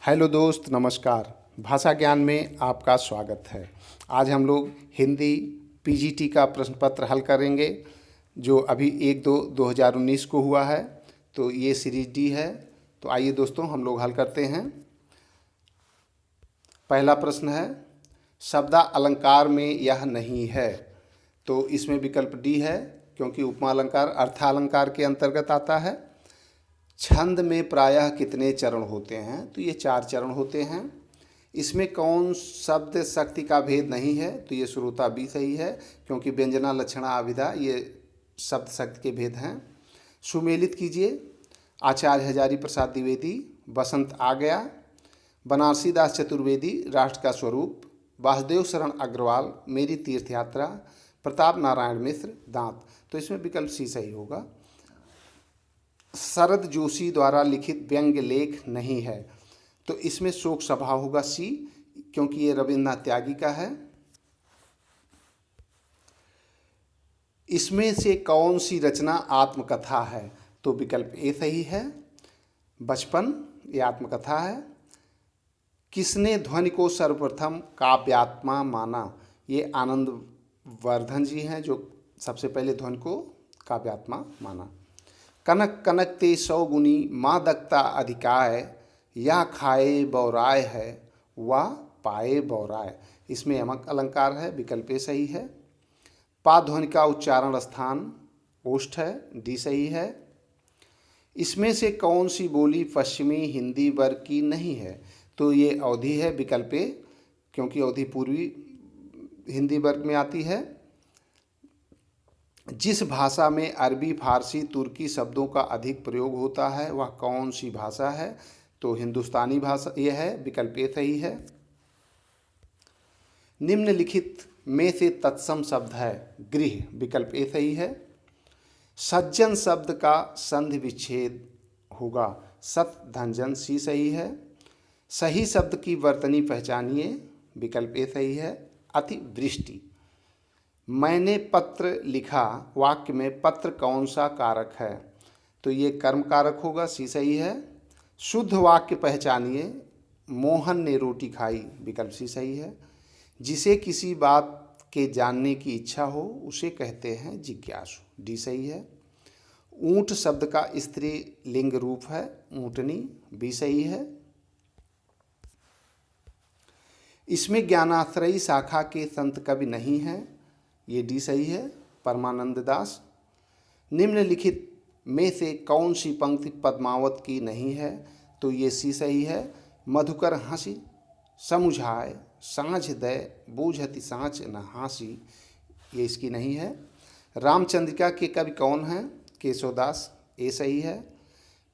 Hello दोस्त, नमस्कार। भाषा ज्ञान में आपका स्वागत है। आज हम लोग हिंदी पीजीटी का प्रश्न पत्र हल करेंगे जो अभी 1/2/2019 को हुआ है। तो ये सीरीज डी है। तो आइए दोस्तों हम लोग हल करते हैं। पहला प्रश्न है, शब्दा अलंकार में यह नहीं है। तो इसमें विकल्प डी है क्योंकि उपमा अलंकार अर्थालंकार के अंतर्गत आता है। छंद में प्रायः कितने चरण होते हैं? तो ये 4 चरण होते हैं। इसमें कौन शब्द शक्ति का भेद नहीं है? तो ये श्रोता बी सही है क्योंकि व्यंजना लक्षणा अभिधा ये शब्द शक्ति के भेद हैं। सुमेलित कीजिए। आचार्य हजारी प्रसाद द्विवेदी, बसंत आ गया। बनारसी दास चतुर्वेदी, राष्ट्र का स्वरूप। वासुदेव शरण अग्रवाल, मेरी तीर्थ यात्रा। प्रताप नारायण मिश्र, दांत। तो इसमें विकल्प सी सही होगा। शरद जोशी द्वारा लिखित व्यंग्य लेख नहीं है। तो इसमें शोक सभा होगा सी क्योंकि ये रविन्द्रनाथ त्यागी का है। इसमें से कौन सी रचना आत्मकथा है? तो विकल्प ए सही है। बचपन ये आत्मकथा है। किसने ध्वनि को सर्वप्रथम काव्यात्मा माना? ये आनंद वर्धन जी हैं जो सबसे पहले ध्वनि को काव्यात्मा माना। कनक कनक ते 100 गुनी मादकता अधिकाय, या खाए बौराय है व पाए बौराय। इसमें यमक अलंकार है, विकल्प ए सही है। पा ध्वनि का उच्चारण स्थान ओष्ठ है, डी सही है। इसमें से कौन सी बोली पश्चिमी हिंदी वर्ग की नहीं है? तो ये अवधी है, विकल्प ए क्योंकि अवधी पूर्वी हिंदी वर्ग में आती है। जिस भाषा में अरबी, फारसी, तुर्की शब्दों का अधिक प्रयोग होता है वह कौन सी भाषा है? तो हिंदुस्तानी भाषा यह है, विकल्प ए सही है। निम्नलिखित में से तत्सम शब्द है गृह, विकल्प ए सही है। सज्जन शब्द का संधि विच्छेद होगा सत धनजन, सी सही है। सही शब्द की वर्तनी पहचानिए, विकल्प ए सही है। अतिवृष्टि। मैंने पत्र लिखा वाक्य में पत्र कौन सा कारक है? तो ये कर्म कारक होगा, सी सही है। शुद्ध वाक्य पहचानिए। मोहन ने रोटी खाई, विकल्प सी सही है। जिसे किसी बात के जानने की इच्छा हो उसे कहते हैं जिज्ञासु, डी सही है। ऊंट शब्द का स्त्री लिंग रूप है ऊंटनी, बी सही है। इसमें ज्ञानाश्रयी शाखा के संत कवि नहीं है, ये डी सही है, परमानंद दास। निम्नलिखित में से कौन सी पंक्ति पद्मावत की नहीं है? तो ये सी सही है। मधुकर हंसी समुझाए, साँझ दे बूझति साँच न हासी, ये इसकी नहीं है। रामचंद्रिका के कवि कौन हैं? केशवदास, ए सही है।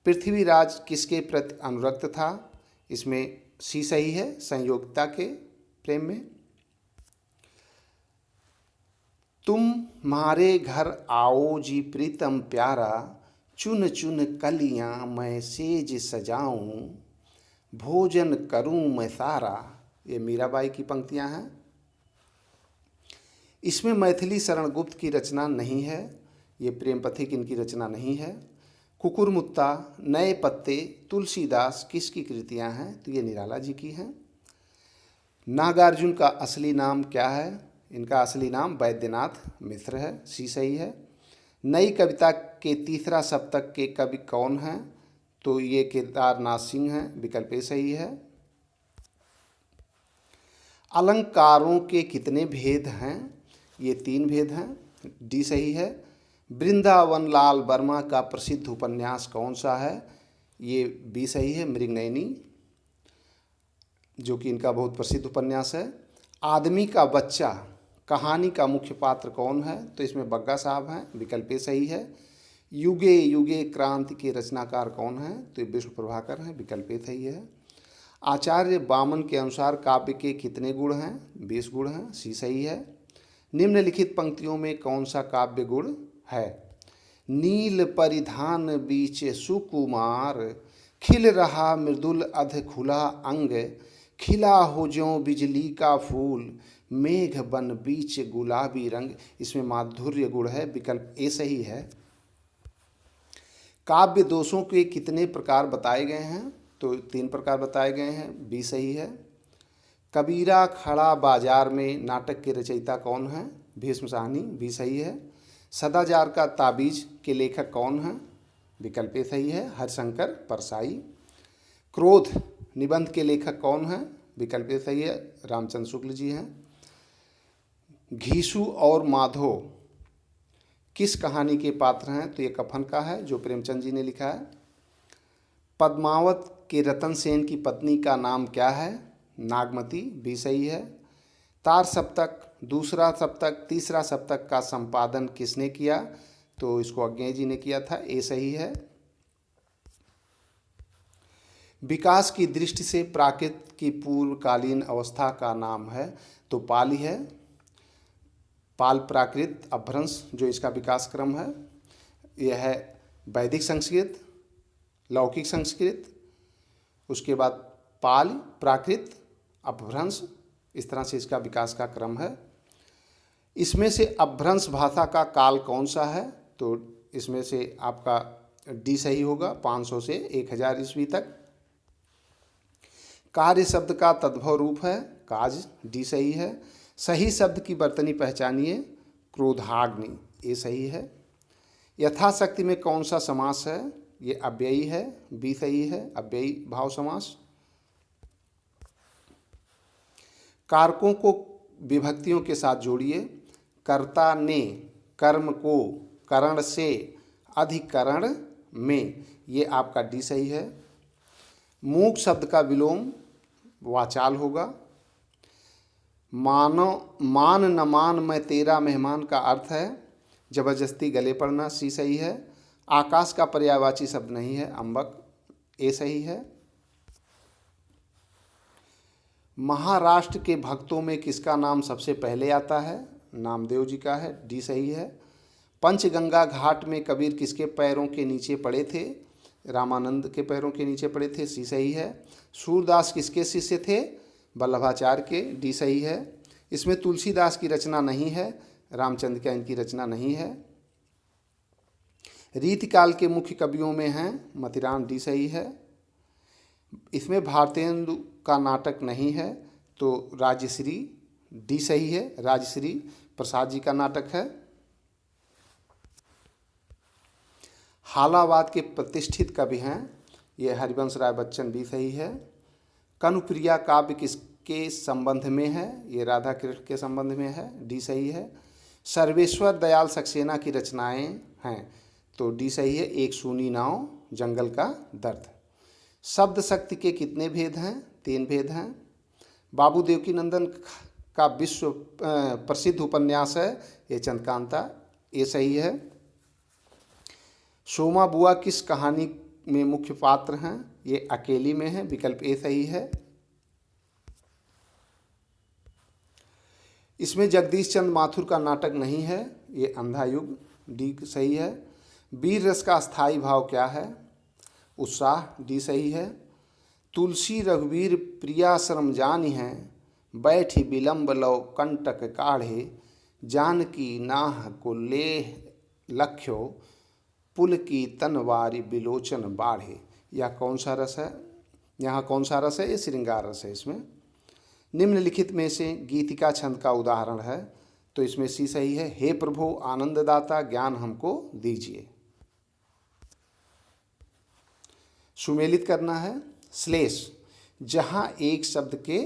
पृथ्वीराज किसके प्रति अनुरक्त था? इसमें सी सही है, संयोगिता के प्रेम में। तुम्हारे घर आओ जी प्रीतम प्यारा, चुन चुन कलियां मैं सेज सजाऊं, भोजन करूं मैं सारा, ये मीराबाई की पंक्तियां हैं। इसमें मैथिली शरण गुप्त की रचना नहीं है, ये प्रेम पथिक इनकी रचना नहीं है। कुकुरमुत्ता, नए पत्ते, तुलसीदास किसकी कृतियां हैं? तो ये निराला जी की हैं। नागार्जुन का असली नाम क्या है? इनका असली नाम वैद्यनाथ मिश्र है, सी सही है। नई कविता के तीसरा सप्तक के कवि कौन हैं? तो ये केदारनाथ सिंह हैं, विकल्प ए सही है। अलंकारों के कितने भेद हैं? ये 3 भेद हैं, डी सही है। वृंदावन लाल वर्मा का प्रसिद्ध उपन्यास कौन सा है? ये बी सही है, मृगनयनी, जो कि इनका बहुत प्रसिद्ध उपन्यास है। आदमी का बच्चा कहानी का मुख्य पात्र कौन है? तो इसमें बग्गा साहब हैं, विकल्प ए सही है। युगे युगे क्रांति के रचनाकार कौन है? तो ये विष्णु प्रभाकर हैं, विकल्प ए सही है। आचार्य बामन के अनुसार काव्य के कितने गुण हैं? 20 गुण हैं, सी सही है। निम्नलिखित पंक्तियों में कौन सा काव्य गुण है? नील परिधान बीच सुकुमार, खिल रहा मृदुल अध खुला अंग, खिला हो ज्यों बिजली का फूल, मेघ बन बीच गुलाबी रंग। इसमें माधुर्य गुण है, विकल्प ए सही है। काव्य दोषों के कितने प्रकार बताए गए हैं? तो 3 प्रकार बताए गए हैं, बी सही है। कबीरा खड़ा बाजार में नाटक के रचयिता कौन है? भीष्म साहनी, बी सही है। सदाचार का ताबीज के लेखक कौन है? विकल्प ए सही है, हरिशंकर परसाई। क्रोध निबंध के लेखक कौन है? विकल्प ए सही है, रामचंद्र शुक्ल जी हैं। घीसू और माधो किस कहानी के पात्र हैं? तो ये कफन का है, जो प्रेमचंद जी ने लिखा है। पद्मावत के रतन सेन की पत्नी का नाम क्या है? नागमती, बी सही है। तार सप्तक, दूसरा सप्तक, तीसरा सप्तक का संपादन किसने किया? तो इसको अज्ञेय जी ने किया था, ए सही है। विकास की दृष्टि से प्राकृत की पूर्वकालीन अवस्था का नाम है? तो पाल ही है, पाल प्राकृत अपभ्रंश जो इसका विकास क्रम है। यह है वैदिक संस्कृत, लौकिक संस्कृत, उसके बाद पाल प्राकृत अपभ्रंश, इस तरह से इसका विकास का क्रम है। इसमें से अपभ्रंश भाषा का काल कौन सा है? तो इसमें से आपका डी सही होगा, 500 से 1000 ईस्वी तक। कार्य शब्द का तद्भव रूप है काज, डी सही है। सही शब्द की वर्तनी पहचानिए, क्रोधाग्नि, ये सही है। यथाशक्ति में कौन सा समास है? ये अव्ययी है, बी सही है, अव्ययी भाव समास। कारकों को विभक्तियों के साथ जोड़िए। कर्ता ने कर्म को करण से अधिकरण में, ये आपका डी सही है। मूक शब्द का विलोम वाचाल होगा। मानो मान न मान मैं तेरा मेहमान का अर्थ है जबरदस्ती गले पड़ना, सी सही है। आकाश का पर्यायवाची शब्द नहीं है, अम्बक, ए सही है। महाराष्ट्र के भक्तों में किसका नाम सबसे पहले आता है? नामदेव जी का है, डी सही है। पंचगंगा घाट में कबीर किसके पैरों के नीचे पड़े थे? रामानंद के पैरों के नीचे पड़े थे, सी सही है। सूरदास किसके शिष्य थे? वल्लभाचार्य के, डी सही है। इसमें तुलसीदास की रचना नहीं है, रामचंद्र का इनकी रचना नहीं है। रीतिकाल के मुख्य कवियों में हैं मतिराम, डी सही है। इसमें भारतेंदु का नाटक नहीं है, तो राजश्री, डी सही है, राजश्री प्रसाद जी का नाटक है। हालावाद के प्रतिष्ठित कवि हैं, ये हरिवंश राय बच्चन, भी सही है। कनुप्रिया काव्य किसके संबंध में है? ये राधा कृष्ण के संबंध में है, डी सही है। सर्वेश्वर दयाल सक्सेना की रचनाएं हैं, तो डी सही है, एक सूनी नाव, जंगल का दर्द। शब्द शक्ति के कितने भेद हैं? 3 भेद हैं। बाबू देवकीनंदन का विश्व प्रसिद्ध उपन्यास है ये चंद्रकांता, ये सही है। सोमा बुआ किस कहानी में मुख्य पात्र हैं? ये अकेली में है, विकल्प ए सही है। इसमें जगदीश चंद्र माथुर का नाटक नहीं है, ये अंधा युग, डी सही है। वीर रस का स्थायी भाव क्या है? उत्साह, डी सही है। तुलसी रघुवीर प्रिया श्रम जानी है, बैठी विलंब लव कंटक काढ़े, जानकी नाह को लेह लख्यो, पुल की तनवारी बिलोचन बाढ़े। यह कौन सा रस है? यहाँ कौन सा रस है? ये श्रृंगार रस है। इसमें निम्नलिखित में से गीतिका छंद का उदाहरण है, तो इसमें सी सही है, हे प्रभु आनंददाता ज्ञान हमको दीजिए। सुमेलित करना है। श्लेष, जहाँ एक शब्द के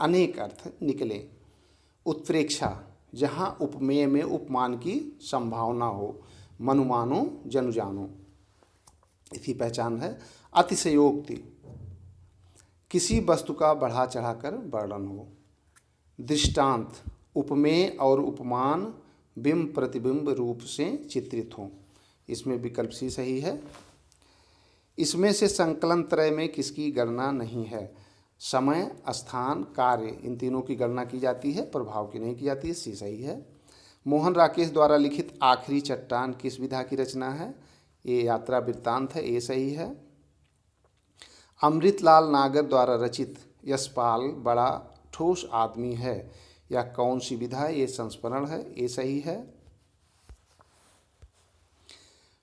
अनेक अर्थ निकले। उत्प्रेक्षा, जहाँ उपमेय में उपमान की संभावना हो। मनुमानो जनुजानो, इसकी पहचान है। अतिशयोक्ति, किसी वस्तु का बढ़ा चढ़ाकर वर्णन हो। दृष्टांत, उपमेय और उपमान बिंब प्रतिबिंब रूप से चित्रित हों। इसमें विकल्प सी सही है। इसमें से संकलन त्रय में किसकी गणना नहीं है? समय, स्थान, कार्य, इन तीनों की गणना की जाती है, प्रभाव की नहीं की जाती है, सी सही है। मोहन राकेश द्वारा लिखित आखिरी चट्टान किस विधा की रचना है? ये यात्रा वृत्तांत है, ये सही है। अमृतलाल नागर द्वारा रचित यशपाल बड़ा ठोस आदमी है, यह कौन सी विधा है? ये संस्मरण है, ये सही है।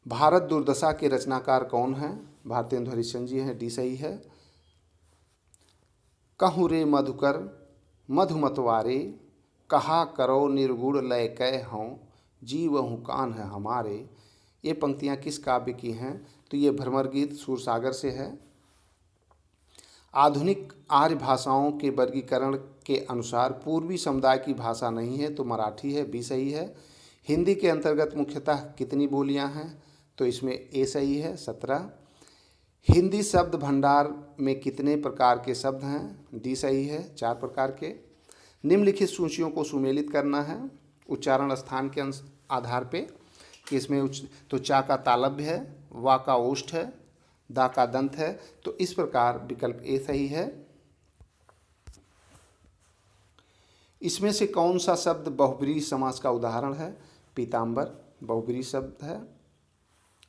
भारत दुर्दशा के रचनाकार कौन हैं? भारतेंदु हरिश्चंद्र जी हैं, डी सही है। कहूँ रे मधुकर मधुमतवारे, कहा करो निर्गुण लय कै हों, जीवहु कान है हमारे। ये पंक्तियाँ किस काव्य की हैं? तो ये भ्रमर गीत सूरसागर से है। आधुनिक आर्य भाषाओं के वर्गीकरण के अनुसार पूर्वी समुदाय की भाषा नहीं है, तो मराठी है, बी सही है। हिंदी के अंतर्गत मुख्यतः कितनी बोलियां हैं? तो इसमें ए सही है, 17। हिंदी शब्द भंडार में कितने प्रकार के शब्द हैं? डी सही है, 4 प्रकार के। निम्नलिखित सूचियों को सुमेलित करना है उच्चारण स्थान के आधार पे कि इसमें तो चा का तालव्य है, वा का ओष्ठ है, दा का दंत है, तो इस प्रकार विकल्प ए सही है। इसमें से कौन सा शब्द बहुब्रीहि समास का उदाहरण है? पीताम्बर बहुब्रीहि शब्द है,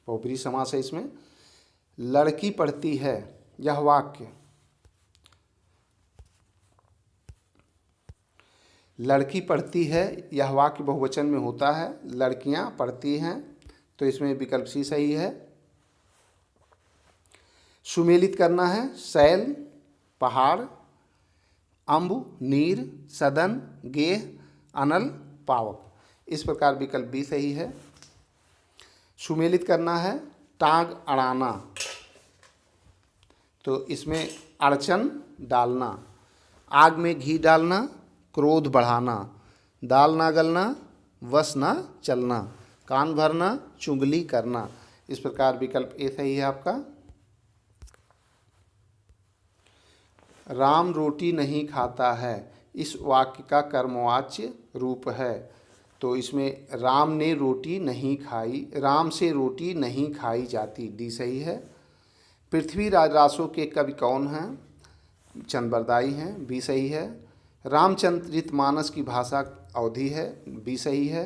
बहुब्रीहि समास है इसमें। लड़की पढ़ती है, यह वाक्य लड़की पढ़ती है, यह वाक्य बहुवचन में होता है, लड़कियां पढ़ती हैं, तो इसमें विकल्प सी सही है। सुमेलित करना है शैल, पहाड़, अम्ब, नीर, सदन, गेह, अनल, पावक, इस प्रकार विकल्प बी सही है। सुमेलित करना है टांग अड़ाना, तो इसमें अड़चन डालना, आग में घी डालना, क्रोध बढ़ाना, दाल ना गलना, वश ना चलना, कान भरना, चुगली करना, इस प्रकार विकल्प ए सही है आपका। राम रोटी नहीं खाता है, इस वाक्य का कर्मवाच्य रूप है, तो इसमें राम ने रोटी नहीं खाई, राम से रोटी नहीं खाई जाती, डी सही है। पृथ्वीराज रासो के कवि कौन हैं? चंद्रबरदाई हैं, बी सही है। रामचरितमानस की भाषा अवधी है, बी सही है।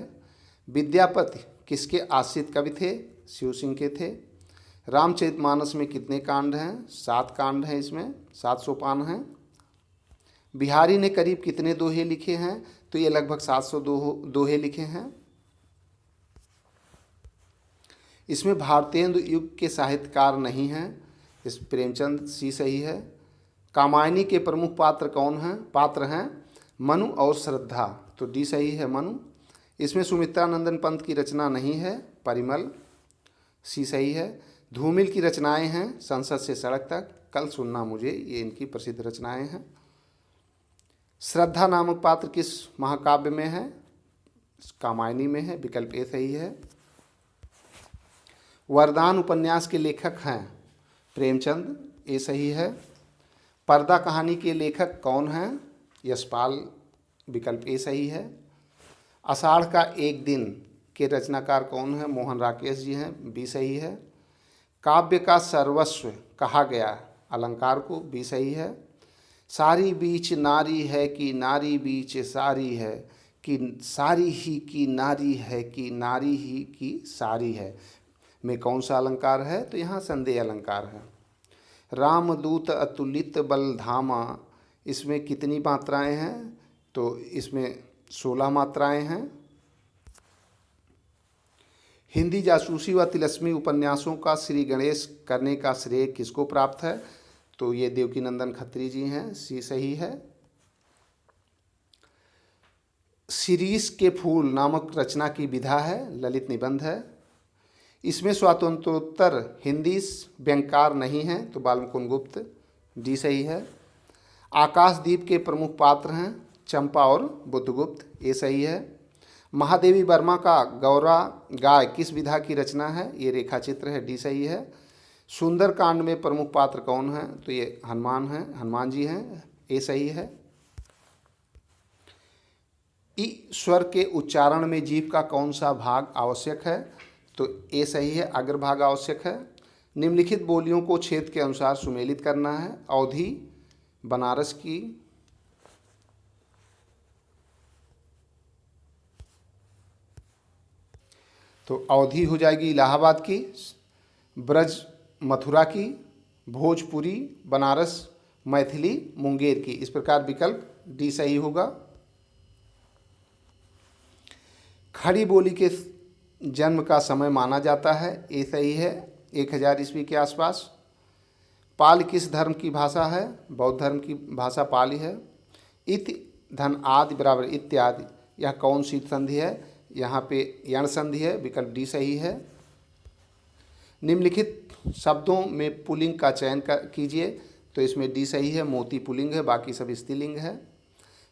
विद्यापति किसके आश्रित कवि थे? शिव सिंह के थे। रामचरितमानस में कितने कांड हैं? 7 कांड हैं, इसमें 7 सोपान हैं। बिहारी ने करीब कितने दोहे लिखे हैं? तो ये लगभग 700 दोहे लिखे हैं। इसमें भारतेंदु युग के साहित्यकार नहीं हैं, इस प्रेमचंद, सी सही है। कामायनी के प्रमुख पात्र हैं मनु और श्रद्धा, तो डी सही है, मनु। इसमें सुमित्रानंदन पंत की रचना नहीं है, परिमल, सी सही है। धूमिल की रचनाएं हैं संसद से सड़क तक, कल सुनना मुझे, ये इनकी प्रसिद्ध रचनाएं हैं। श्रद्धा नामक पात्र किस महाकाव्य में है? कामायनी में है, विकल्प ए सही है। वरदान उपन्यास के लेखक हैं प्रेमचंद, ए सही है। पर्दा कहानी के लेखक कौन हैं? यशपाल, विकल्प ए सही है। आषाढ़ का एक दिन के रचनाकार कौन है? मोहन राकेश जी हैं, बी सही है। काव्य का सर्वस्व कहा गया अलंकार को, बी सही है। सारी बीच नारी है कि नारी बीच सारी है, कि सारी ही की नारी है कि नारी ही की सारी है, में कौन सा अलंकार है? तो यहाँ संदेह अलंकार है। रामदूत अतुलित बल धामा, इसमें कितनी मात्राएं हैं? तो इसमें 16 मात्राएं हैं। हिंदी जासूसी व तिलस्मी उपन्यासों का श्री गणेश करने का श्रेय किसको प्राप्त है? तो ये देवकीनंदन खत्री जी हैं, सी सही है। शिरीष के फूल नामक रचना की विधा है, ललित निबंध है। इसमें स्वातंत्रोत्तर हिंदी व्यंग्यकार नहीं है, तो बालमुकुंद गुप्त, डी सही है। आकाशदीप के प्रमुख पात्र हैं चंपा और बुद्धगुप्त, ए सही है। महादेवी वर्मा का गौरा गाय किस विधा की रचना है? ये रेखाचित्र है, डी सही है। सुंदरकांड में प्रमुख पात्र कौन है? तो ये हनुमान हैं, हनुमान जी हैं, ए सही है। ई स्वर के उच्चारण में जीभ का कौन सा भाग आवश्यक है? तो ए सही है, अग्रभाग आवश्यक है। निम्नलिखित बोलियों को क्षेत्र के अनुसार सुमेलित करना है। अवधी बनारस की, तो अवधी हो जाएगी इलाहाबाद की, ब्रज मथुरा की, भोजपुरी बनारस, मैथिली मुंगेर की, इस प्रकार विकल्प डी सही होगा। खड़ी बोली के जन्म का समय माना जाता है, ए सही है, 1000 ईस्वी के आसपास। पाली किस धर्म की भाषा है? बौद्ध धर्म की भाषा पाली है। इति धन आदि बराबर इत्यादि, यह कौन सी संधि है? यहाँ पे यण संधि है, विकल्प डी सही है। निम्नलिखित शब्दों में पुल्लिंग का चयन कीजिए, तो इसमें डी सही है, मोती पुल्लिंग है, बाकी सब स्त्रीलिंग है।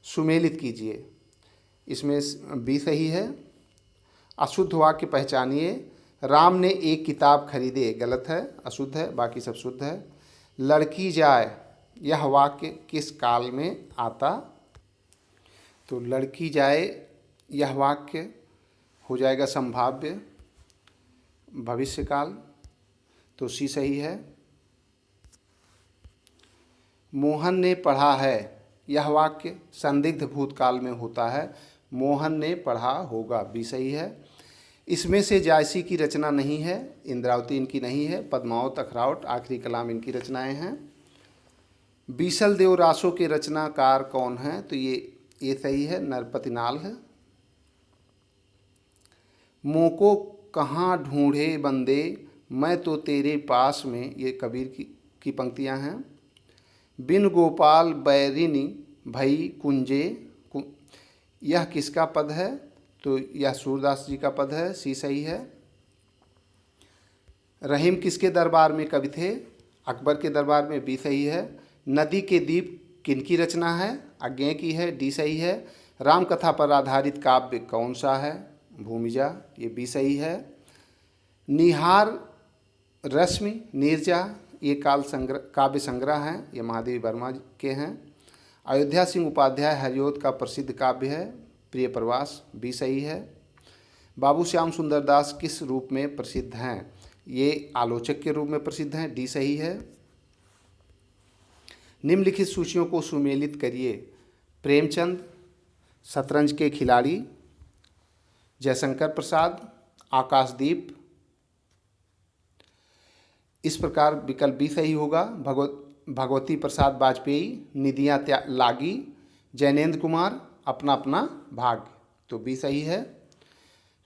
सुमेलित कीजिए, इसमें बी सही है। अशुद्ध वाक्य पहचानिए, राम ने एक किताब खरीदे, गलत है, अशुद्ध है, बाकी सब शुद्ध है। लड़की जाए, यह वाक्य किस काल में आता? तो लड़की जाए यह वाक्य हो जाएगा संभाव्य भविष्यकाल, तो सी सही है। मोहन ने पढ़ा है, यह वाक्य संदिग्ध भूतकाल में होता है, मोहन ने पढ़ा होगा, बी सही है। इसमें से जायसी की रचना नहीं है, इंद्रावती इनकी नहीं है, पद्मावत, अखरावट, आखिरी कलाम इनकी रचनाएं हैं। बीसल देव रासो के रचनाकार कौन हैं? तो ये सही है, नरपति नाल है। मोको कहाँ ढूंढे बंदे, मैं तो तेरे पास में, ये कबीर की पंक्तियां हैं। बिन गोपाल बैरिनी भई कुंजे, यह किसका पद है? तो यह सूरदास जी का पद है, सी सही है। रहीम किसके दरबार में कवि थे? अकबर के दरबार में, बी सही है। नदी के दीप किनकी रचना है? अज्ञेय की है, डी सही है। रामकथा पर आधारित काव्य कौन सा है? भूमिजा, ये बी सही है। निहार रश्मि नीरजा, ये काव्य संग्रह हैं, ये महादेवी वर्मा के हैं। अयोध्या सिंह उपाध्याय हरिओद का प्रसिद्ध काव्य है प्रिय प्रवास, बी सही है। बाबू श्याम सुंदर दास किस रूप में प्रसिद्ध हैं? ये आलोचक के रूप में प्रसिद्ध हैं, डी सही है। निम्नलिखित सूचियों को सुमेलित करिए। प्रेमचंद, शतरंज के खिलाड़ी, जयशंकर प्रसाद, आकाशदीप। इस प्रकार विकल्प बी सही होगा। भगवती प्रसाद वाजपेयी, निदियाँ लागी, जैनेन्द्र कुमार, अपना अपना भाग्य, तो बी सही है।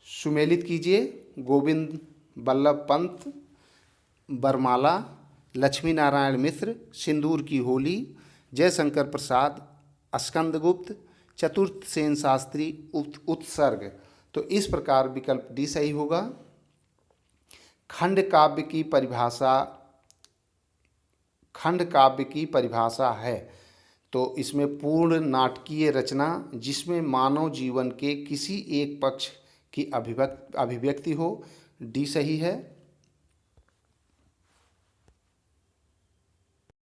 सुमेलित कीजिए। गोविंद बल्लभ पंत, बरमाला, लक्ष्मी नारायण मिश्र, सिंदूर की होली, जयशंकर प्रसाद, स्कंदगुप्त, चतुर्थ सेन शास्त्री, उत्सर्ग, तो इस प्रकार विकल्प डी सही होगा। खंड काव्य की परिभाषा है, तो इसमें पूर्ण नाटकीय रचना जिसमें मानव जीवन के किसी एक पक्ष की अभिव्यक्ति हो, डी सही है।